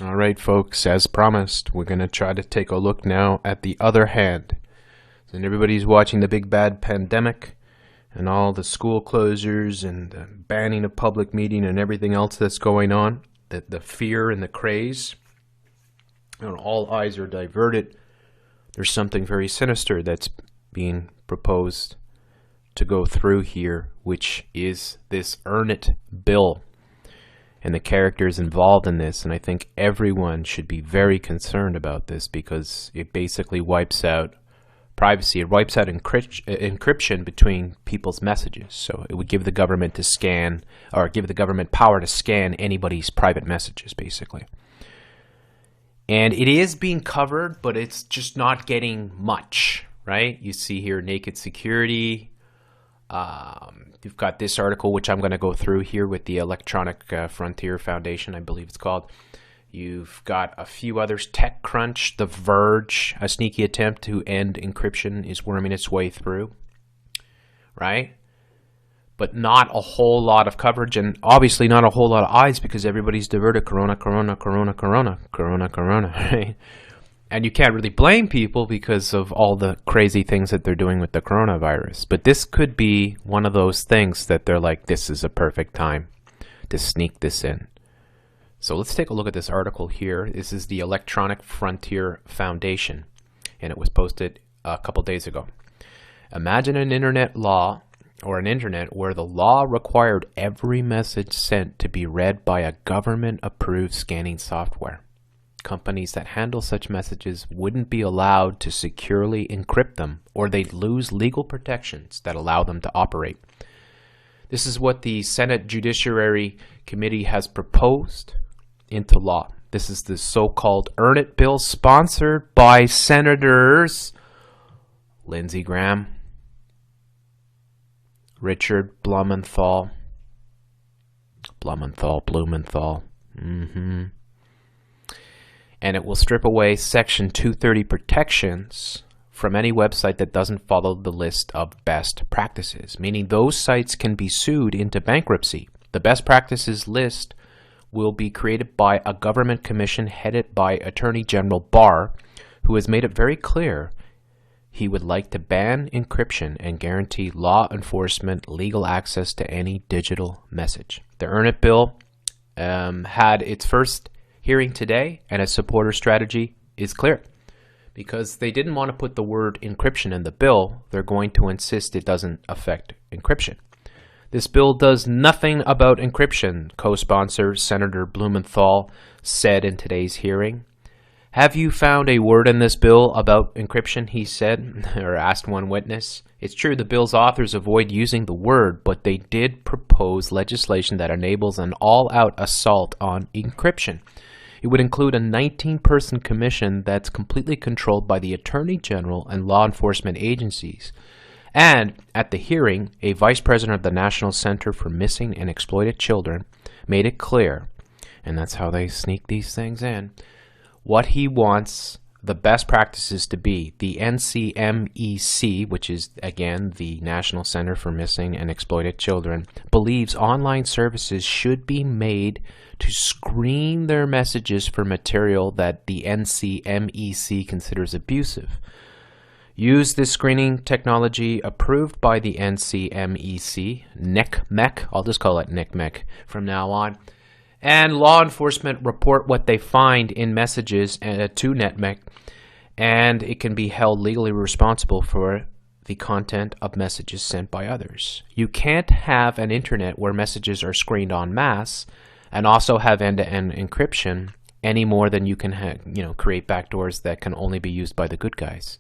All right, folks, as promised, we're going to try to take a look now at the other hand. And everybody's watching the big bad pandemic and all the school closures and the banning of public meeting and everything else that's going on, the fear and the craze. And all eyes are diverted. There's something very sinister that's being proposed to go through here, which is this Earn It bill and the characters involved in this. And I think everyone should be very concerned about this because it basically wipes out privacy. It wipes out encryption between people's messages. So it would give the government to scan, or give the government power to scan anybody's private messages, basically. And it is being covered, but it's just not getting much, right? You see here naked security. You've got this article, which I'm going to go through here with the Electronic Frontier Foundation, I believe it's called. You've got a few others. TechCrunch, The Verge, a sneaky attempt to end encryption is worming its way through, right? But not a whole lot of coverage, and obviously not a whole lot of eyes because everybody's diverted. Corona, right? And you can't really blame people because of all the crazy things that they're doing with the coronavirus. But this could be one of those things that they're like, this is a perfect time to sneak this in. So let's take a look at this article here. This is the Electronic Frontier Foundation, and it was posted a couple days ago. Imagine an internet law, or an internet where the law required every message sent to be read by a government-approved scanning software. Companies that handle such messages wouldn't be allowed to securely encrypt them, or they'd lose legal protections that allow them to operate. This is what the Senate Judiciary Committee has proposed into law. This is the so-called Earn It bill sponsored by Senators Lindsey Graham, Richard Blumenthal, and it will strip away Section 230 protections from any website that doesn't follow the list of best practices, meaning those sites can be sued into bankruptcy. The best practices list will be created by a government commission headed by Attorney General Barr, who has made it very clear he would like to ban encryption and guarantee law enforcement legal access to any digital message. The Earn It bill had its first hearing today, and its supporter strategy is clear. Because they didn't want to put the word encryption in the bill, they're going to insist it doesn't affect encryption. This bill does nothing about encryption, co-sponsor Senator Blumenthal said in today's hearing. Have you found a word in this bill about encryption, he said, or asked one witness. It's true the bill's authors avoid using the word, but they did propose legislation that enables an all-out assault on encryption. It would include a 19-person commission that's completely controlled by the Attorney General and law enforcement agencies. And at the hearing, a vice president of the National Center for Missing and Exploited Children made it clear, and that's how they sneak these things in, what he wants the best practices to be. The NCMEC, which is, again, the National Center for Missing and Exploited Children, believes online services should be made to screen their messages for material that the NCMEC considers abusive. Use this screening technology approved by the NCMEC, NCMEC, I'll just call it NCMEC from now on, and law enforcement report what they find in messages to NCMEC, and it can be held legally responsible for the content of messages sent by others. You can't have an internet where messages are screened en masse and also have end-to-end encryption any more than you can create backdoors that can only be used by the good guys.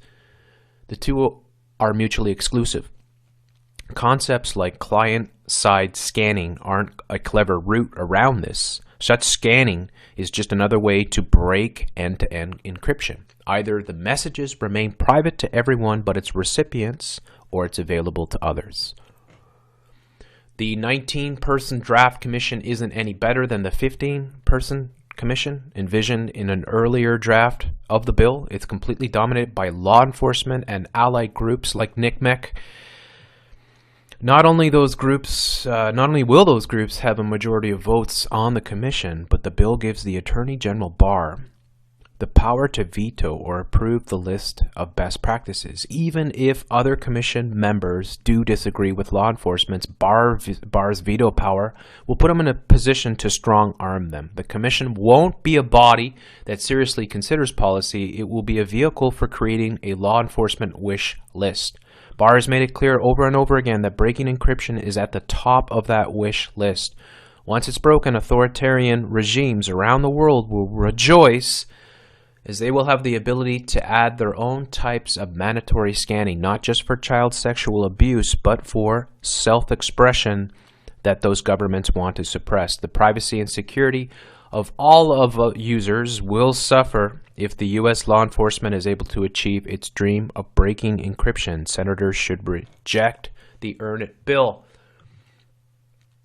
The two are mutually exclusive. Concepts like client-side scanning aren't a clever route around this. Such scanning is just another way to break end-to-end encryption. Either the messages remain private to everyone but its recipients, or it's available to others. The 19-person draft commission isn't any better than the 15-person commission envisioned in an earlier draft of the bill. It's completely dominated by law enforcement and allied groups like NCMEC. Not only will those groups have a majority of votes on the commission, but the bill gives the Attorney General Barr the power to veto or approve the list of best practices, even if other commission members do disagree with law enforcement's Barr's veto power will put them in a position to strong-arm them. The commission won't be a body that seriously considers policy. It will be a vehicle for creating a law enforcement wish list. Barr has made it clear over and over again that breaking encryption is at the top of that wish list. Once it's broken, authoritarian regimes around the world will rejoice, as they will have the ability to add their own types of mandatory scanning, not just for child sexual abuse, but for self-expression that those governments want to suppress. The privacy and security of all of users will suffer if the U.S. law enforcement is able to achieve its dream of breaking encryption. Senators should reject the Earn It bill.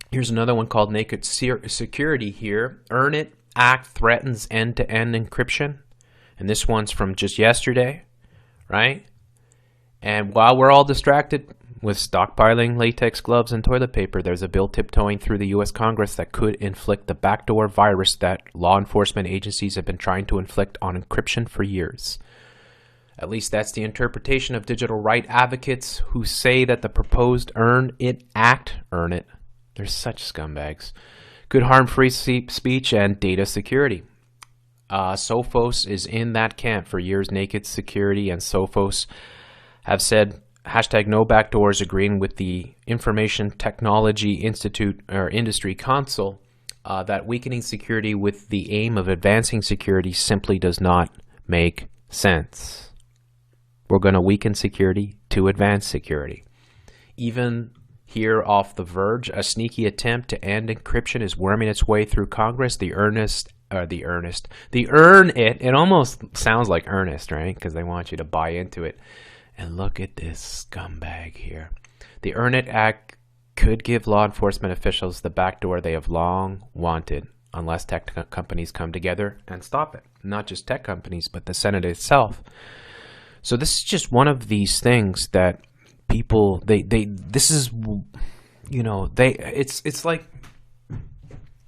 Here's another one called Naked Security here. Earn It Act threatens end-to-end encryption. And this one's from just yesterday, right? And while we're all distracted with stockpiling latex gloves and toilet paper, there's a bill tiptoeing through the U.S. Congress that could inflict the backdoor virus that law enforcement agencies have been trying to inflict on encryption for years. At least that's the interpretation of digital right advocates who say that the proposed Earn It Act, they're such scumbags, could harm free speech and data security. Sophos is in that camp. For years, Naked Security and Sophos have said hashtag no backdoors, agreeing with the Information Technology Institute or Industry Council that weakening security with the aim of advancing security simply does not make sense. We're going to weaken security to advance security. Even here off The Verge, a sneaky attempt to end encryption is worming its way through Congress. The Earn It almost sounds like earnest, right? Because they want you to buy into it. And look at this scumbag here. The Earn It Act could give law enforcement officials the backdoor they have long wanted, unless tech companies come together and stop it. Not just tech companies, but the Senate itself. So this is just one of these things that people, it's like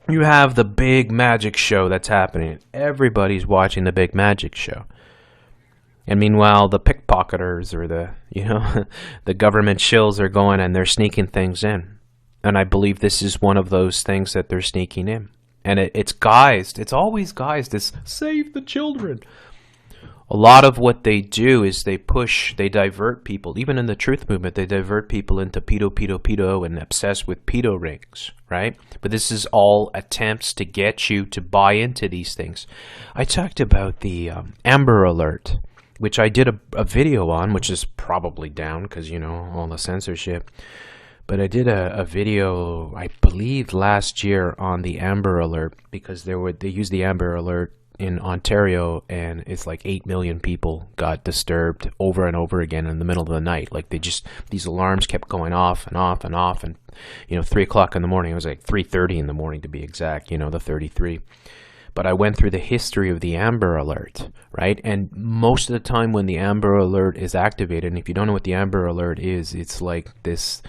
you have the big magic show that's happening. Everybody's watching the big magic show. And meanwhile, the pickpocketers or the government shills are going and they're sneaking things in. And I believe this is one of those things that they're sneaking in. And it's guised. It's always guised as save the children. A lot of what they do is they divert people. Even in the truth movement, they divert people into pedo, and obsessed with pedo rings, right? But this is all attempts to get you to buy into these things. I talked about the Amber Alert, which I did a video on, which is probably down because, all the censorship. But I did a video, I believe, last year on the Amber Alert because they used the Amber Alert in Ontario, and it's like 8 million people got disturbed over and over again in the middle of the night. Like these alarms kept going off and off and off, and 3 o'clock in the morning, it was like 3:30 in the morning to be exact, the 33. But I went through the history of the Amber Alert, right? And most of the time when the Amber Alert is activated, and if you don't know what the Amber Alert is, it's like this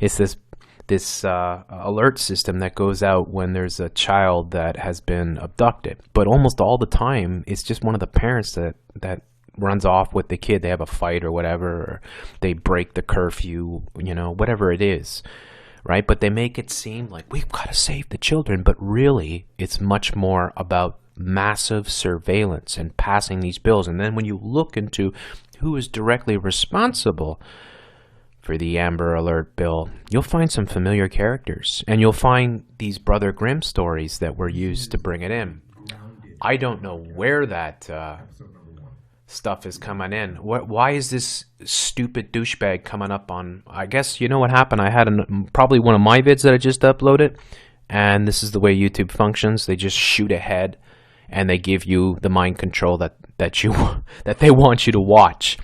it's this alert system that goes out when there's a child that has been abducted. But almost all the time, it's just one of the parents that runs off with the kid. They have a fight or whatever, or they break the curfew, whatever it is, right? But they make it seem like we've got to save the children. But really, it's much more about massive surveillance and passing these bills. And then when you look into who is directly responsible for the Amber Alert bill, you'll find some familiar characters, and you'll find these Brother Grimm stories that were used to bring it in. I don't know where that stuff is coming in. Why is this stupid douchebag coming up on? I guess you know what happened. I had probably one of my vids that I just uploaded, and this is the way YouTube functions. They just shoot ahead, and they give you the mind control that they want you to watch.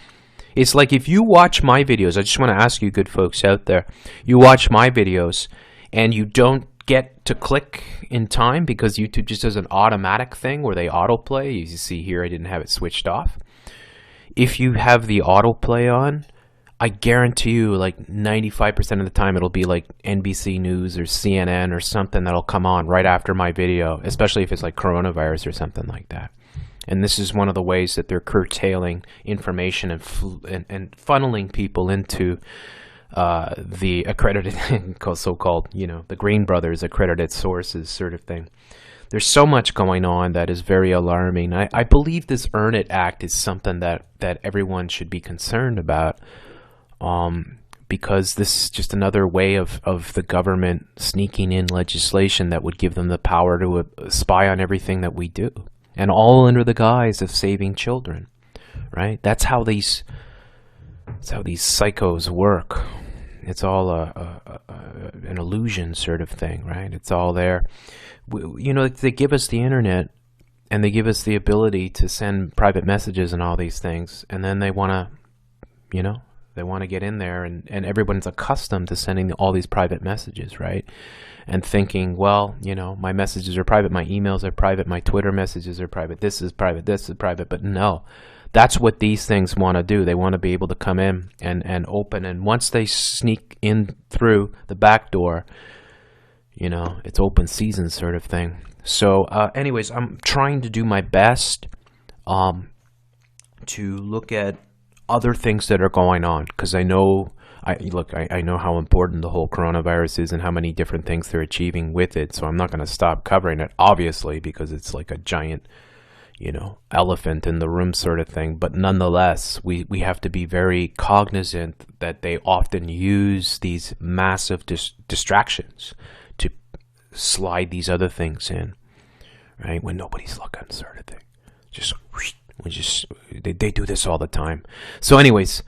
It's like if you watch my videos, I just want to ask you good folks out there, you watch my videos and you don't get to click in time because YouTube just does an automatic thing where they autoplay. You see here I didn't have it switched off. If you have the autoplay on, I guarantee you, like 95% of the time, it'll be like NBC News or CNN or something that'll come on right after my video, especially if it's like coronavirus or something like that. And this is one of the ways that they're curtailing information and funneling people into the accredited, so-called, the Green Brothers accredited sources sort of thing. There's so much going on that is very alarming. I believe this Earn It Act is something that everyone should be concerned about, because this is just another way of the government sneaking in legislation that would give them the power to spy on everything that we do, and all under the guise of saving children, right? That's how these psychos work. It's all an illusion sort of thing, right? It's all there. They give us the internet, and they give us the ability to send private messages and all these things, and then they want to get in there, and everyone's accustomed to sending all these private messages, right? And thinking, well, my messages are private, my emails are private, my Twitter messages are private, this is private, but no. That's what these things want to do. They want to be able to come in and open, and once they sneak in through the back door, it's open season sort of thing. So anyways, I'm trying to do my best to look at other things that are going on, because I know how important the whole coronavirus is and how many different things they're achieving with it. So I'm not going to stop covering it, obviously, because it's like a giant elephant in the room sort of thing. But nonetheless, we have to be very cognizant that they often use these massive distractions to slide these other things in, right? When nobody's looking sort of thing. They do this all the time. So anyways,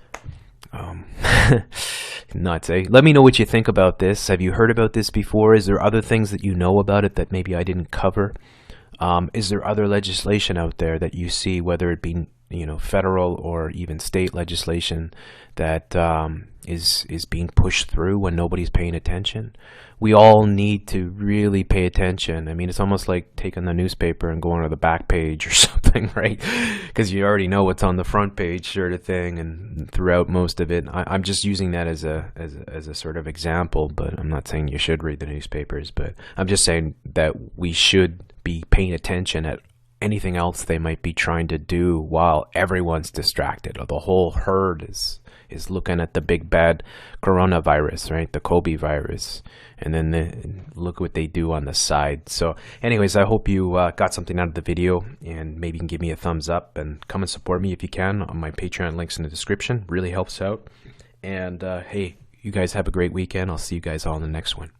nuts, eh? Let me know what you think about this. Have you heard about this before? Is there other things that you know about it that maybe I didn't cover? Is there other legislation out there that you see, whether it be federal or even state legislation, that is being pushed through when nobody's paying attention? We all need to really pay attention. I mean, it's almost like taking the newspaper and going to the back page or something, right? Because you already know what's on the front page sort of thing, and throughout most of it. I'm just using that as a sort of example, but I'm not saying you should read the newspapers, but I'm just saying that we should be paying attention at anything else they might be trying to do while everyone's distracted, or the whole herd is looking at the big bad coronavirus, right? The Kobe virus. And then look what they do on the side. So anyways, I hope you got something out of the video, and maybe you can give me a thumbs up and come and support me if you can on my Patreon. Links in the description. Really helps out. And hey, you guys have a great weekend. I'll see you guys all in the next one.